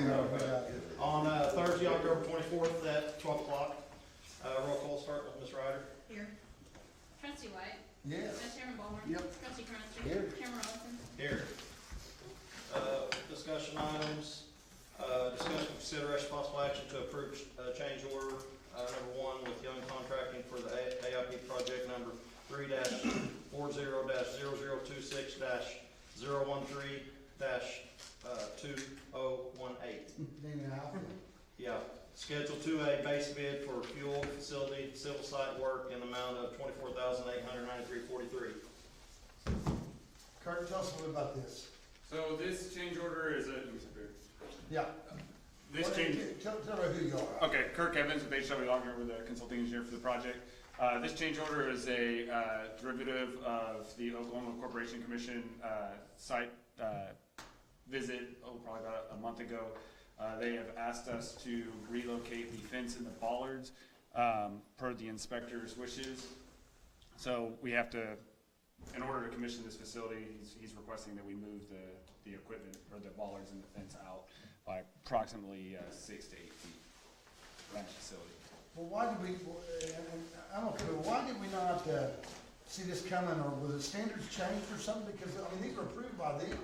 On Thursday, October 24th at 12 o'clock. Roll call start with Ms. Ryder. Here. Trustee White. Yes. Vice Chairman Ballhorn. Yep. Trustee Cronster. Here. Chairman Robinson. Here. Discussion items. Discussion consideration possible action to approve change order number 1 with Young Contracting for the AIP project number 3-40-002-013-2018. Yeah. Schedule 2A base bid for fuel facility civil site work in the amount of $24,893.43. Kurt, tell us a little about this. So this change order is a, Yeah. this change, Tell me who you are. okay, Kirk Evans with HW Longer, we're the consulting engineer for the project. This change order is a derivative of the Oklahoma Corporation Commission site visit, probably about a month ago. They have asked us to relocate the fence and the bollards per the inspector's wishes. So we have to, in order to commission this facility, he's requesting that we move the equipment or the bollards and the fence out by approximately 6 to 8 feet around the facility. Well, why did we, I'm okay, but why did we not see this coming, or was the standards changed or something? Because, I mean, these were approved by them.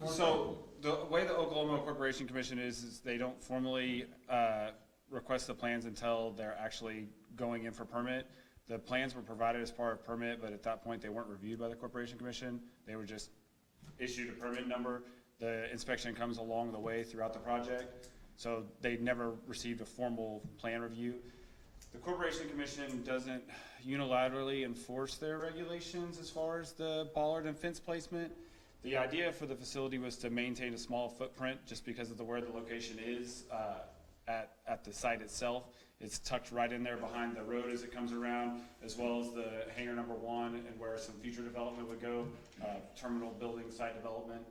So the way the Oklahoma Corporation Commission is they don't formally request the plans until they're actually going in for permit. The plans were provided as part of permit, but at that point they weren't reviewed by the Corporation Commission. They were just issued a permit number. The inspection comes along the way throughout the project. So they never received a formal plan review. The Corporation Commission doesn't unilaterally enforce their regulations as far as the bollard and fence placement. The idea for the facility was to maintain a small footprint just because of where the location is at the site itself. It's tucked right in there behind the road as it comes around, as well as the hangar number 1 and where some future development would go, terminal building site development.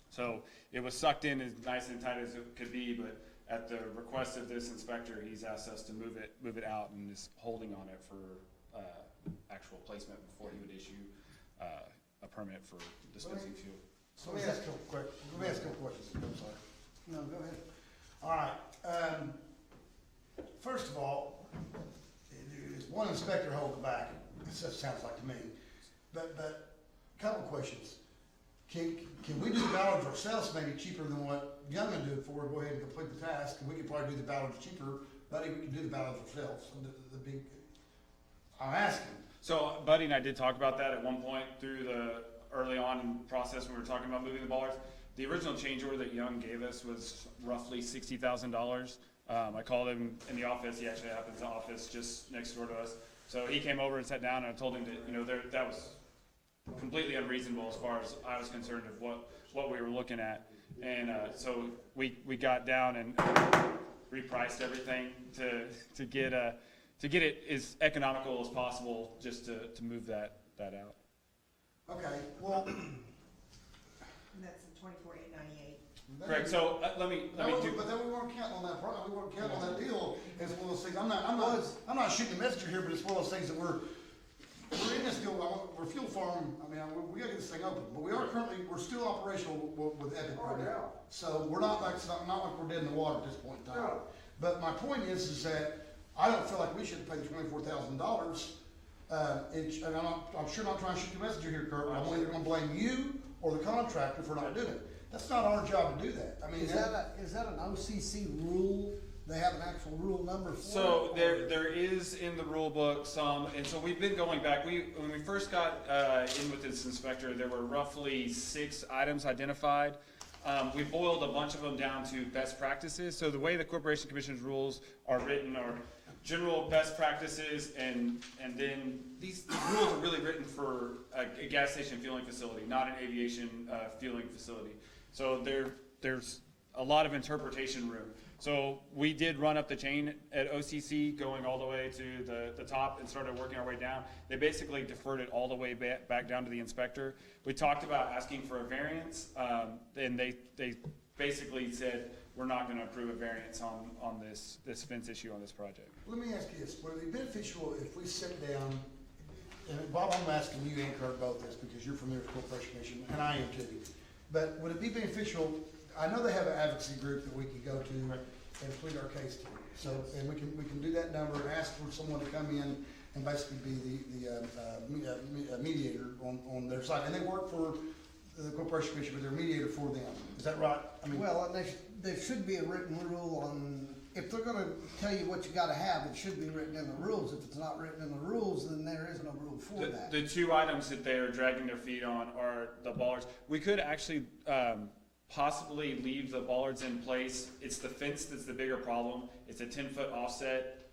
So it was sucked in as nice and tight as it could be, but at the request of this inspector, he's asked us to move it out and is holding on it for actual placement before he would issue a permit for dispensing fuel. So let me ask a couple questions. I'm sorry. No, go ahead. All right. First of all, is one inspector holding back? That sounds like to me. But a couple of questions. Can we do the ballards ourselves, maybe cheaper than what Young and do it for? Go ahead and complete the task, and we could probably do the ballards cheaper. Buddy, we can do the ballards ourselves. I'm asking. So Buddy and I did talk about that at one point through the early on in the process when we were talking about moving the bollards. The original change order that Young gave us was roughly $60,000. I called him in the office. He actually happens to office just next door to us. So he came over and sat down, and I told him that that was completely unreasonable as far as I was concerned of what we were looking at. And so we got down and repriced everything to get it as economical as possible, just to move that out. Okay, well. And that's the $24,898. Correct. So let me But then we weren't counting on that. We weren't counting on that deal. It's one of those things. I'm not shooting a messenger here, but it's one of those things that we're in this deal. We're fuel farm. I mean, we gotta get this thing open. But we're still operational with Epic right now. So we're not like we're dead in the water at this point in time. No. But my point is that I don't feel like we should pay $24,000. And I'm sure not trying to shoot the messenger here, Kurt. I'm either gonna blame you or the contractor for not doing it. That's not our job to do that. I mean, Is that an OCC rule? They have an actual rule number for it? So there is in the rule book some, and so we've been going back. When we first got in with this inspector, there were roughly 6 items identified. We boiled a bunch of them down to best practices. So the way the Corporation Commission's rules are written are general best practices, and then these rules are really written for a gas station fueling facility, not an aviation fueling facility. So there's a lot of interpretation room. So we did run up the chain at OCC, going all the way to the top and started working our way down. They basically deferred it all the way back down to the inspector. We talked about asking for a variance, and they basically said, we're not going to approve a variance on this fence issue on this project. let me ask you this. Would it be beneficial if we sit down, and Bob, I'm asking you and Kurt both this because you're familiar with Corporation Commission, and I am too. But would it be beneficial, I know they have an advocacy group that we can go to and plead our case to. So, and we can do that number and ask for someone to come in and basically be the mediator on their side. And they work for the Corporation Commission, but they're a mediator for them. Is that right? I mean, Well, and there should be a written rule on, if they're gonna tell you what you gotta have, it should be written in the rules. If it's not written in the rules, then there is no rule for that. The two items that they're dragging their feet on are the bollards. We could actually, possibly leave the bollards in place. It's the fence that's the bigger problem. It's a 10-foot offset,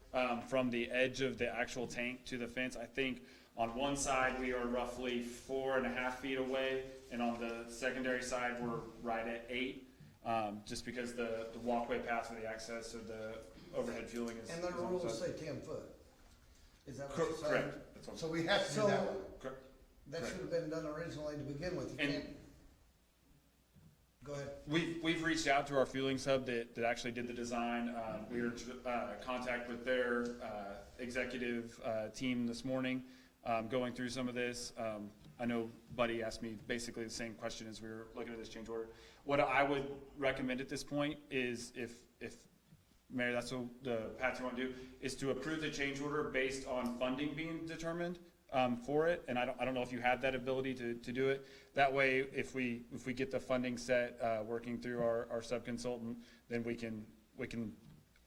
from the edge of the actual tank to the fence. I think on one side, we are roughly 4.5 feet away, and on the secondary side, we're right at 8. Just because the walkway path for the access of the overhead fueling is. And their is on the rules side. say 10 foot. Is that what you're saying? Correct. That's what I'm so we have to do So- that one. correct. That Correct. should have been done originally to begin with. You And- can't. Go ahead. We've reached out to our fueling sub that actually did the design. We were in contact with their executive team this morning, going through some of this. I know Buddy asked me basically the same question as we were looking at this change order. What I would recommend at this point is if Mayor, that's what the path you want to do, is to approve the change order based on funding being determined for it. And I don't know if you have that ability to do it. That way, if we get the funding set, working through our sub-consultant, then we can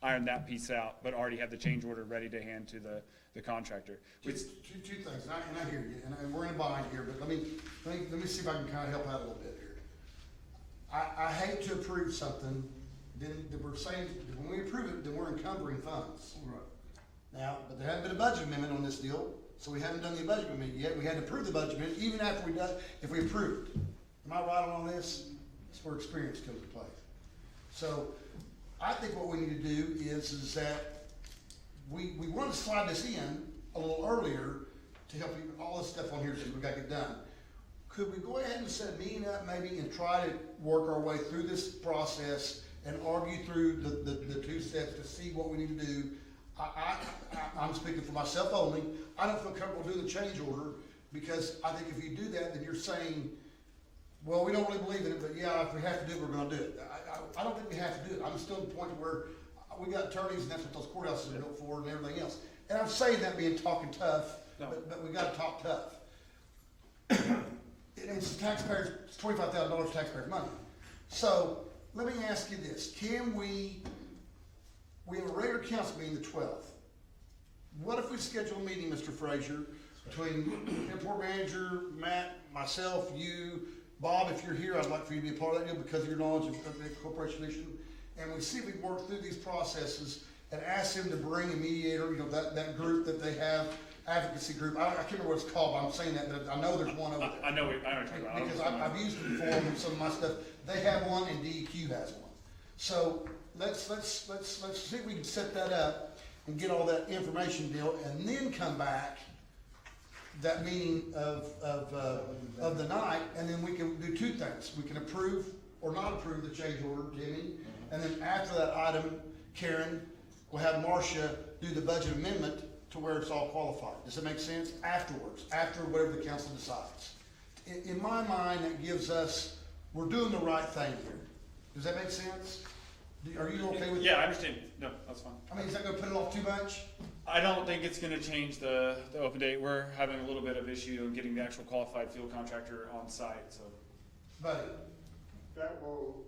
iron that piece out, but already have the change order ready to hand to the contractor. Two things, and I hear you, and we're in a bind here, but let me see if I can kind of help out a little bit here. I hate to approve something, then we're saying, when we approve it, then we're encumbering funds. Right. Now, but there hasn't been a budget amendment on this deal, so we haven't done the budget amendment yet. We had to approve the budget amendment even after if we approved. Am I right on this? That's where experience comes into play. So, I think what we need to do is that we want to slide this in a little earlier to help you, all this stuff on here, so we got to get done. Could we go ahead and set a meeting up maybe and try to work our way through this process and argue through the two steps to see what we need to do? I'm speaking for myself only. I don't feel comfortable doing the change order because I think if you do that, then you're saying, well, we don't really believe in it, but yeah, if we have to do it, we're gonna do it. I don't think we have to do it. I'm still at the point where we got attorneys and that's what those courthouses are built for and everything else. And I'm saying that being talking tough, No. but we gotta talk tough. It's taxpayers, it's $25,000 taxpayers' money. So, let me ask you this, can we have a regular council meeting the 12th. What if we schedule a meeting, Mr. Frazier, between airport manager, Matt, myself, you, Bob, if you're here, I'd like for you to be a part of that deal because of your knowledge of the corporation mission. And we see if we can work through these processes and ask them to bring a mediator, that group that they have, advocacy group. I can't remember what it's called, but I'm saying that, but I know there's one over there. I know what you're talking about. Because I've used it before with some of my stuff. They have one and DEQ has one. So let's see if we can set that up and get all that information deal and then come back that meeting of the night, and then we can do two things. We can approve or not approve the change order, Jimmy, and then after that item, Karen, we'll have Marcia do the budget amendment to where it's all qualified. Does that make sense? Afterwards, after whatever the council decides. In my mind, that gives us, we're doing the right thing here. Does that make sense? Are you okay with that? Yeah, I understand. No, that's fine. I mean, is that gonna put it off too much? I don't think it's gonna change the open date. We're having a little bit of issue in getting the actual qualified field contractor on site, so. Buddy, That will,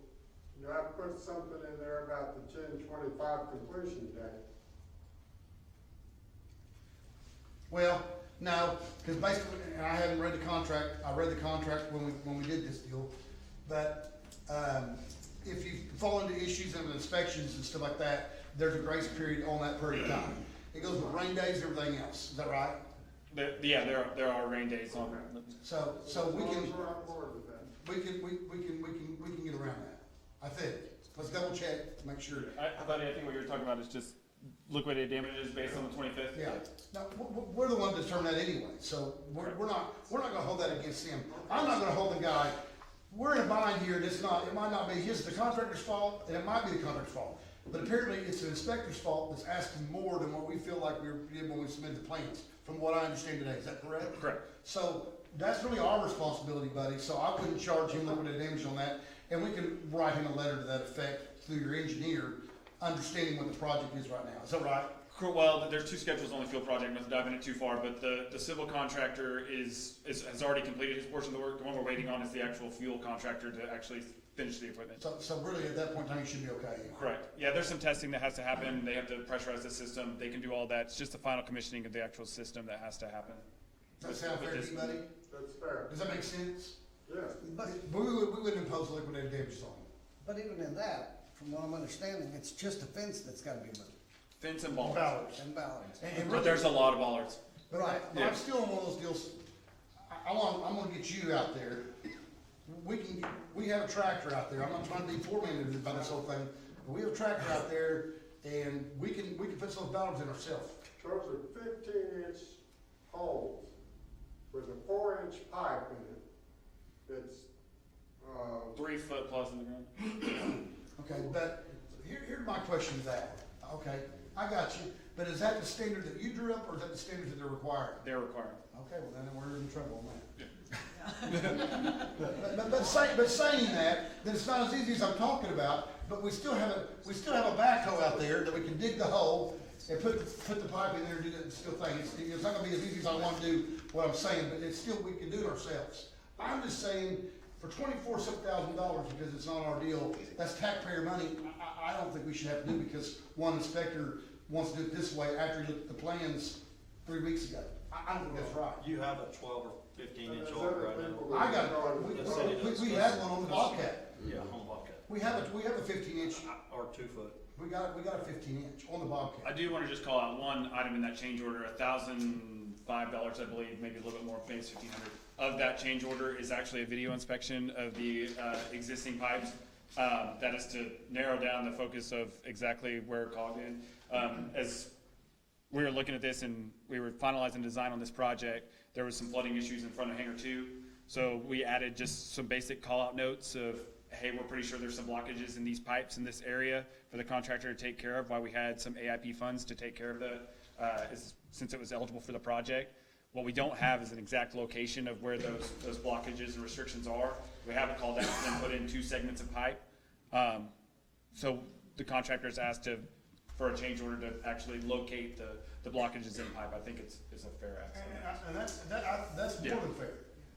you have to put something in there about the 10/25 completion date. well, no, because basically, and I haven't read the contract, I read the contract when we did this deal, but, if you fall into issues and inspections and stuff like that, there's a grace period on that period of time. It goes with rain days and everything else, is that right? There are rain days on that. So we As long can, as we're on board with that. we can get around that, I think. Let's double check, make sure. Buddy, I think what you're talking about is just liquidated damages based on the 25th. Yeah, now, we're the ones that determine that anyway, so we're not gonna hold that against him. I'm not gonna hold the guy, we're in a bind here, it might not be the contractor's fault, and it might be the contractor's fault. But apparently, it's the inspector's fault that's asking more than what we feel like we did when we submitted the plans, from what I understand today, is that correct? Correct. So, that's really our responsibility, buddy, so I wouldn't charge him liquidated damage on that. and we can write him a letter to that effect through your engineer, understanding what the project is right now. Is that right? Well, there's two schedules on the field project, not to dive in it too far, but the civil contractor has already completed his portion of the work. The one we're waiting on is the actual fuel contractor to actually finish the equipment. So really, at that point in time, you should be okay. Correct. Yeah, there's some testing that has to happen. They have to pressurize the system. They can do all that. It's just the final commissioning of the actual system that has to happen. Does that sound fair to you, buddy? That's fair. Does that make sense? Yeah. But, We wouldn't impose liquidated damages on him. but even in that, from what I'm understanding, it's just a fence that's gotta be moved, Fence and bollards. Ballards. and ballards. And But really, there's a lot of bollards. but Right. I'm still on one of those deals, I'm gonna get you out there. We have a tractor out there, I'm not trying to be tormented about this whole thing, but we have a tractor out there, and we can put those ballards in ourselves. Those are 15-inch holes with a 4-inch pipe in it. It's, 3 foot plus in the ground. Okay, but here's my question to that. Okay, I got you, but is that the standard that you drew up, or is that the standard that they're requiring? They're required. Okay, well then we're in trouble on that. But saying that, then it's not as easy as I'm talking about, but we still have a backhoe out there that we can dig the hole and put the pipe in there and do that still thing. It's not gonna be as easy as I want to do what I'm saying, but it's still, we can do it ourselves. I'm just saying, for $24,000, because it's not our deal, that's taxpayer money, I don't think we should have to do it because one inspector wants to do it this way after he looked at the plans 3 weeks ago. I don't think that's right. You have a 12 or 15-inch there's auger other right now. people I that got, are- we had one on the Bobcat. Yeah, on Bobcat. We have a 15-inch, Or 2 foot. we got a 15-inch on the I Bobcat. do want to just call out one item in that change order, $1,005, I believe, maybe a little bit more, maybe it's $1,500. Of that change order is actually a video inspection of the existing pipes. That is to narrow down the focus of exactly where it clogged in. As we were looking at this and we were finalizing design on this project, there was some flooding issues in front of Hangar 2. So we added just some basic call-out notes of, hey, we're pretty sure there's some blockages in these pipes in this area for the contractor to take care of, while we had some AIP funds to take care of since it was eligible for the project. What we don't have is an exact location of where those blockages and restrictions are. We have it called out and then put in 2 segments of pipe. So the contractor's asked for a change order to actually locate the blockages in the pipe. I think it's a fair ask. And that's more than fair.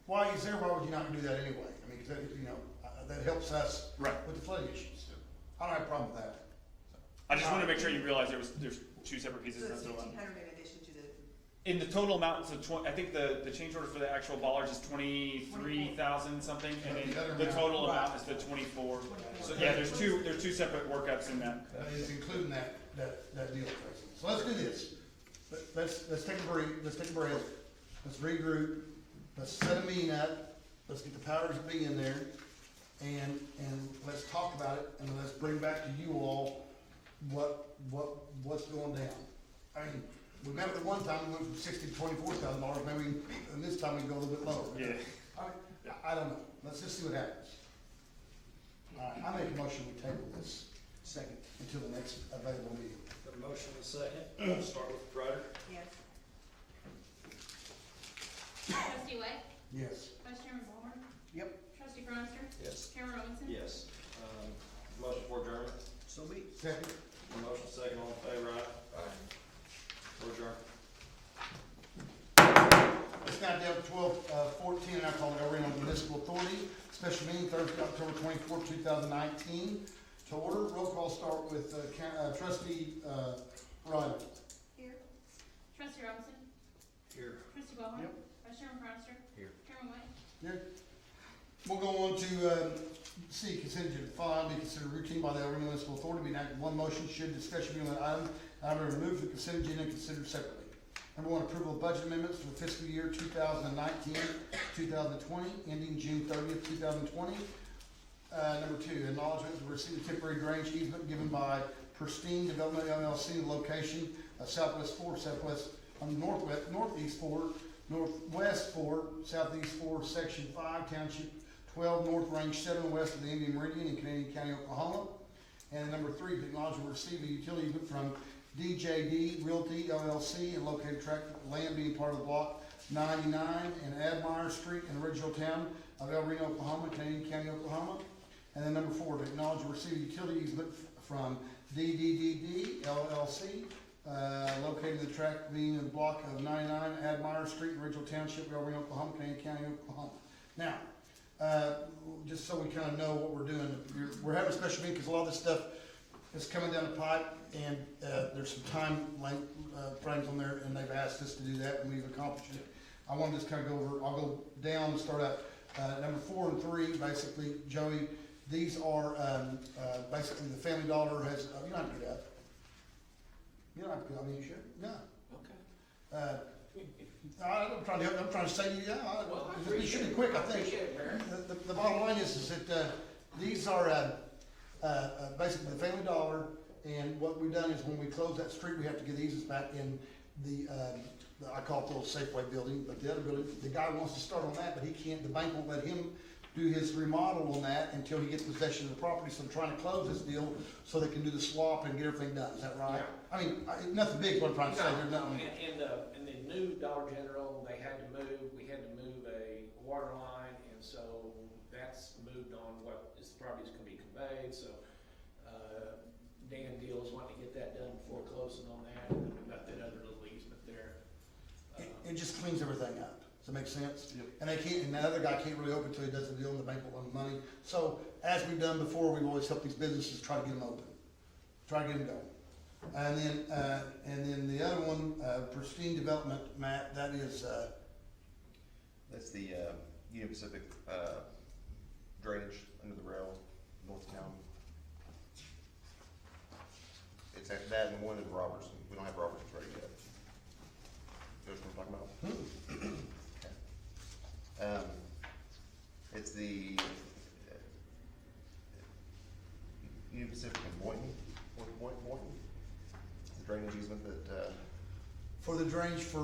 Why he's there, why would you not do that anyway? I mean, 'cause that, that helps us Right. with the flood issues. I don't have a problem with that. I just want to make sure you realize there's 2 separate pieces. So That's it's the one. 1,500 in addition to the, In the total amount, I think the change order for the actual bollards is 23,000 something, and The other then the amount. total amount is the 24. So yeah, there's two separate workups in that. That is including that deal, Tracy. So let's do this. Let's take a break, let's regroup, let's set a meeting up, let's get the powers that be in there, and let's talk about it, and let's bring back to you all what's going down. I mean, we met with one time, we went from $60,000 to $24,000, maybe, and this time we go a little bit lower. Yeah. I don't know, let's just see what happens. All right, I make a motion we table this Second. until the next available meeting. Got a motion and a second. We'll start with Ryder. yes, Trustee White? Yes. Vice Chairman Ballhorn? Yep. Trustee Cronister? Yes. Chairman Robinson? Yes. Motion for adjournment. So be. Second. Motion second, all in favor, aye? We're adjourned. It's now down to 12:14, and I call the Reno Municipal Authority special meeting Thursday, October 24th, 2019. To order, roll call start with trustee Ryder. Here. Trustee Robinson? Here. Trustee Ballhorn? Yep. Vice Chairman Cronister? Here. Chairman White? Here. We'll go on to C, consent agenda 5, be considered routine by the Reno Municipal Authority, be enacted one motion should discussion be on that item. Item removed from the consent agenda and considered separately. Number 1, approval of budget amendments for the fiscal year 2019-2020, ending June 30th, 2020. Number 2, acknowledgement to receive a temporary drainage easement given by Pristine Development LLC, in the location of Southwest 4, Northeast 4, Northwest 4, Southeast 4, Section 5, Township 12, North Range 7, west of the Indian Meridian in Canadian County, Oklahoma. And number 3, to acknowledge we receive a utility easement from DJD Realty LLC and located tract of land being part of the block 99 and Admire Street in the original town of El Reno, Oklahoma, Canadian County, Oklahoma. And then number 4, to acknowledge and receive utility easement from DDDD LLC, located in the tract being in the block of 99 Admire Street, Ridgeville Township, Reno, Oklahoma, Canadian County, Oklahoma. Now, just so we kind of know what we're doing, we're having a special meeting because a lot of this stuff is coming down the pipe, and there's some time frames on there, and they've asked us to do that, and we've accomplished it. I want to just kind of go over, I'll go down and start out. Number 4 and 3, basically, Joey, these are basically the Family Dollar has, you don't have to get up. You don't have to, I mean, you should, no. Okay. I'm trying to say, yeah, Well, I it appreciate should be it. quick, I I think. appreciate it, Mayor. The bottom line is that these are basically the Family Dollar, and what we've done is when we close that street, we have to get the easements back in the I call it the old Safeway building, but the other building, the guy wants to start on that, but he can't, the bank won't let him do his remodel on that until he gets possession of the property, so I'm trying to close this deal so they can do the swap and get everything done, is that right? Yeah. I mean, nothing big, is what I'm trying to say, there's nothing. And the new Dollar General, we had to move a water line, and so that's moved on what is, the property's gonna be conveyed, so, Dan Deal is wanting to get that done before closing on that, and then we've got that other little easement there. It just cleans everything up. Does that make sense? Yep. And they can't, and the other guy can't really open until he does the deal, and the bank will loan the money. So, as we've done before, we've always helped these businesses try to get them open, try to get them going. And then the other one, Pristine Development, Matt, that is, That's the Union Pacific drainage under the rail, north of town. It's at that and one in Robertson. We don't have Robertson's ready yet. You know what I'm talking about? It's the Union Pacific and Boynton. Boynton. It's the drainage easement that. for the drainage for,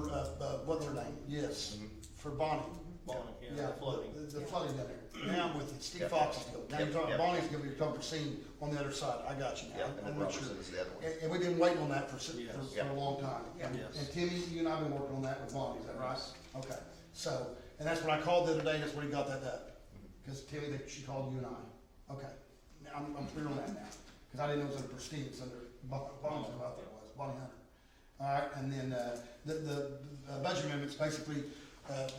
what's her name? Yes, for Bonnie. Bonnie, yeah, Yeah, flooding. the flooding down there. Now I'm with you. Steve Fox is good. Now you're talking, Yep. Bonnie's gonna be talking Pristine on the other side. I got you now. Yeah, and then I'm not sure. Robertson is the other one. And we've been waiting on that for Yes. a long time. Yeah. Yes. And Timmy, you and I have been working on that with Bonnie, is that right? Okay, so, and that's what I called the other day, that's where he got that up. Because Timmy, she called you and I. Okay, now I'm clear on that now, because I didn't know it was under Pristine, it's under Bonnie's, what I thought it was, Bonnie Hunter. All right, and then, the budget amendments, basically,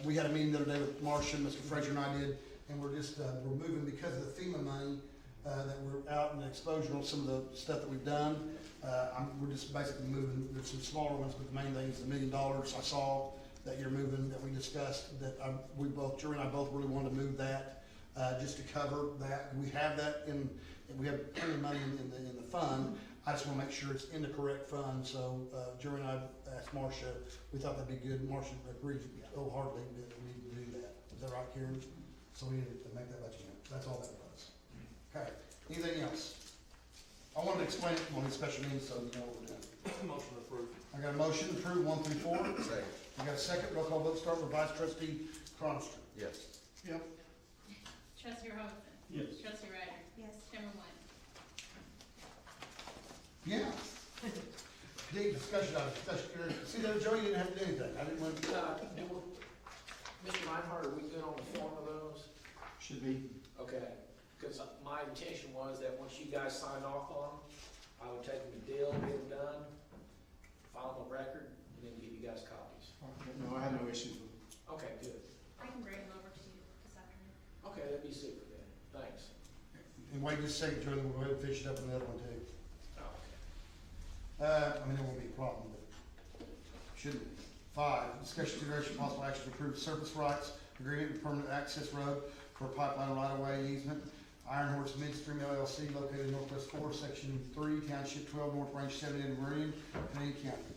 we had a meeting the other day with Marcia, Mr. Frazier and I did, and we're just, we're moving because of the FEMA money, that we're out in the exposure on some of the stuff that we've done. We're just basically moving, there's some smaller ones, but the main thing is the $1 million I saw that you're moving, that we discussed, that we both, Jerry and I both really wanted to move that, just to cover that. We have that in, we have plenty of money in the fund. I just wanna make sure it's in the correct fund, so, Jerry and I asked Marcia, we thought that'd be good. Marcia agreed wholeheartedly that we need to do that. Is that right, Karen? So we need to make that budget amendment. That's all that was. Okay, anything else? I wanted to explain it on the special meeting so you know what we're doing. Motion approved. I got a motion to approve 1 through 4. Second. I got a second. Roll call vote start with Vice Trustee Cronister. Yes. Yep. Trustee Robinson. Yes. Trustee Ryder. Yes. Chairman White. Yeah. Deep discussion on discussion. See there, Joe, you didn't have to do anything. I didn't want to. Mr. Reinhardt, are we good on the form of those? Should be. Okay, because my intention was that once you guys signed off on them, I would take them to Dale, get them done, file them a record, and then give you guys copies. No, I have no issues with it. Okay, good. I can bring them over to you this afternoon. Okay, that'd be super then. Thanks. And wait just a second, Joe, then we'll go ahead and finish it up in the other one too. Oh, okay. I mean, it won't be a problem, but shouldn't be. 5, discussion consideration possible action to approve surface rights agreement with permanent access road for a pipeline right-of-way easement. Iron Horse Midstream LLC located in Northwest 4, Section 3, Township 12, North Range 7 in Meridian, Canadian County.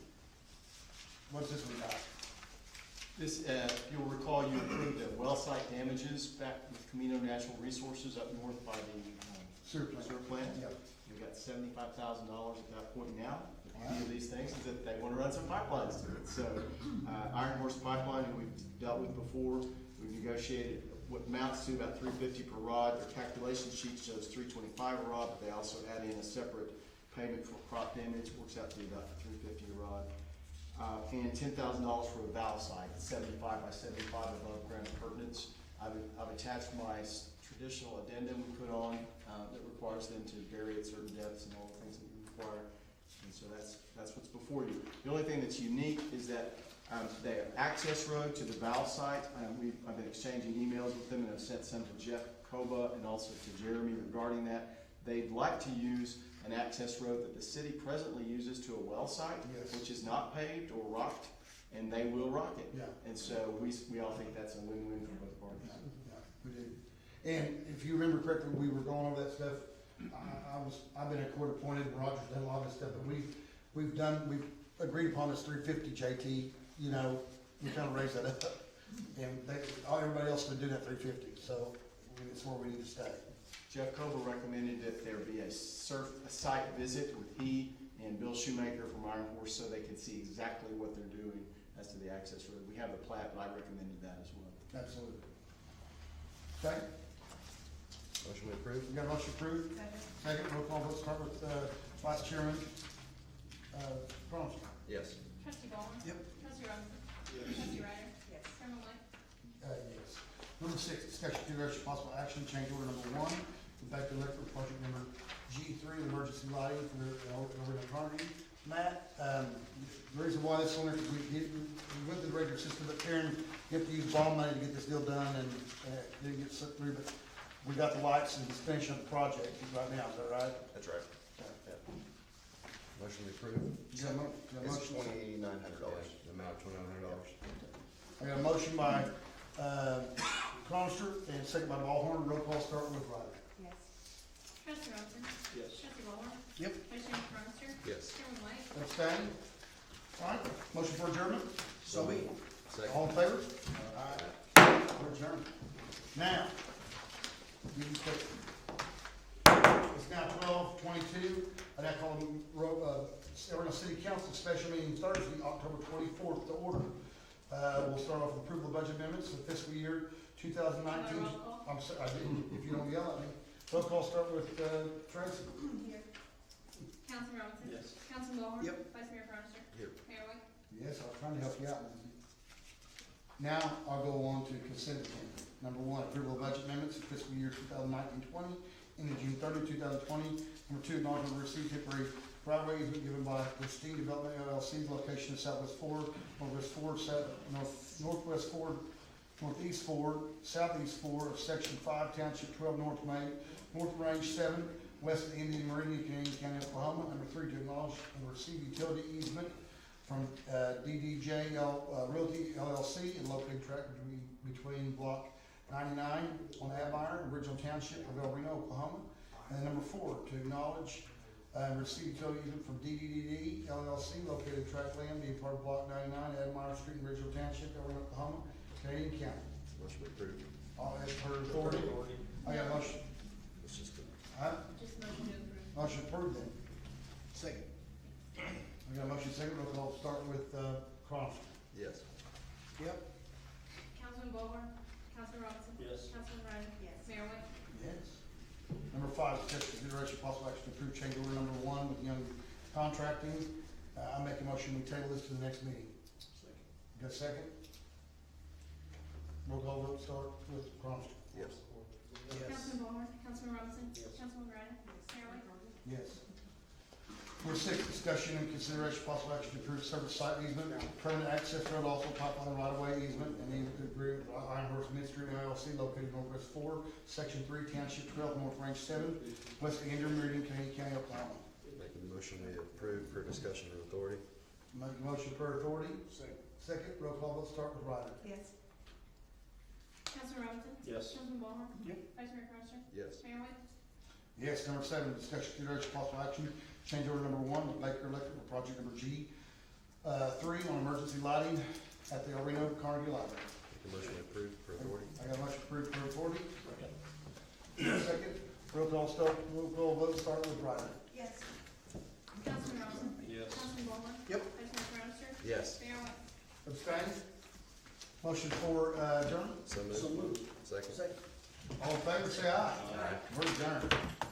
What's this one got? This, if you'll recall, you approved the well site damages back with Camino Natural Resources up north by the Sewer plant. sewer plant. Yep. We got $75,000 at that point now. The key of these things is that they want to run some pipelines through it. So, Iron Horse Pipeline, who we've dealt with before, we've negotiated what amounts to about $350 per rod. Their calculation sheet shows $325 a rod, but they also add in a separate payment for crop damage, works out to be about $350 a rod. And $10,000 for a valve site, 75 by 75 above ground appurtenance. I've attached my traditional addendum we put on, that requires them to bury at certain depths and all the things that we require. And so that's what's before you. The only thing that's unique is that, the access road to the valve site, I've been exchanging emails with them, and I've sent some to Jeff Koba and also to Jeremy regarding that. They'd like to use an access road that the city presently uses to a well site, Yes. which is not paved or rocked, and they will rock it. Yeah. And so we all think that's a win-win for both parties. Yeah, we did. And if you remember correctly, we were going over that stuff. I've been a court appointed, and Roger's done a lot of this stuff, but we've agreed upon this 350 JT, you know, we kind of raised that up. And everybody else has been doing that 350, so it's where we need to stay. Jeff Koba recommended that there be a site visit with he and Bill Shoemaker from Iron Horse so they could see exactly what they're doing as to the access road. We have the plat, but I recommended that as well. Absolutely. Okay, Motion to approve? we got a motion approved. Second, roll call, let's start with, Vice Chairman, Cronister. Yes. Trustee Ballhorn. Yep. Trustee Robinson. Trustee Ryder. Yes. Chairman White. Yes. Number 6, discussion, consideration, possible action, change order number 1, the Baker Electric project number G3, emergency lighting for the over in Carnegie. Matt, the reason why this one is we went through the regular system, but Karen, you have to use bond money to get this deal done, and didn't get slipped through, but we got the lights and just finishing up the project right now, is that right? That's right. Motion to approve? You got a It's motion? $2,900, the amount of $2,900. I got a motion by, Cronister, and second by Ballhorn, roll call start with Ryder. Yes. Trustee Robinson. Yes. Trustee Ballhorn. Yep. Vice Chairman Cronister. Yes. Chairman White. Abstain? All right, motion for adjournment? So we, Second. All in favor? We're adjourned. Now, give you quick. It's now 12:22. I now call Reno City Council special meeting Thursday, October 24th to order. We'll start off with approval of budget amendments for fiscal year 2019. Roll call. I'm sorry, I didn't, if you don't yell at me. Roll call start with, Tracy. Here. Councilman Robinson. Yes. Councilman Ballhorn. Yep. Vice Mayor Cronister. Here. Mayor White. Yes, I was trying to help you out. Now, I'll go on to consent agenda. Number 1, approval of budget amendments for fiscal year 2019-20, ending June 30, 2020. Number 2, acknowledgement of receipt temporary right-of-way easement given by Pristine Development LLC, location of Southwest 4, Northwest 4, Northwest 4, Northeast 4, Southeast 4 of Section 5, Township 12, North Range 7, west of the Indian Meridian, Canadian County, Oklahoma. Number 3, to acknowledge and receive utility easement from DDJ Realty LLC and located tract between Block 99 on Admire, Original Township of Reno, Oklahoma. And then number 4, to acknowledge and receive utility easement from DDD LLC, located tract land being part of Block 99, Admire Street in Original Township, Reno, Oklahoma, Canadian County. Motion to approve? All as per authority. I got a motion. It's just a Just motion to approve. Motion approved then. second. I got a motion second, roll call start with Cronister. yes. Yep. Councilman Ballhorn. Councilman Robinson. Yes. Councilman Ryder. Yes. Mayor White. Yes. Number 5, discussion consideration possible action to approve change order number 1 with Young Contracting. I make a motion, we table this to the next meeting. Got a second? Roll call vote start with Cronister. Yes. Yes. Councilman Ballhorn. Councilman Robinson. Yes. Councilman Ryder. Mayor White. Yes. Number 6, discussion and consideration possible action to approve service site easement, permanent access road, also pipeline right-of-way easement, and easement to agree with Iron Horse Midstream LLC located Northwest 4, Section 3, Township 12, North Range 7, west of Indian Meridian, Canadian County, Oklahoma. Making the motion we approve per discussion of authority? Make a motion per authority. Second, roll call, let's start with Ryder. Yes. Councilman Robinson. Yes. Councilman Ballhorn. Yep. Vice Mayor Cronister. Yes. Mayor White. Yes. Number 7, discussion consideration possible action, change order number 1 with Baker Electric for project number G3 on emergency lighting at the Reno Carnegie Library. Make the motion we approve per authority? I got a motion approved per authority. Second, roll call vote start with Ryder. Yes. Councilman Robinson. Yes. Councilman Ballhorn. Yep. Vice Mayor Cronister. Yes. Mayor White. Abstain? Motion for adjournment? So moved. Second? All in favor, say aye. Aye. We're adjourned.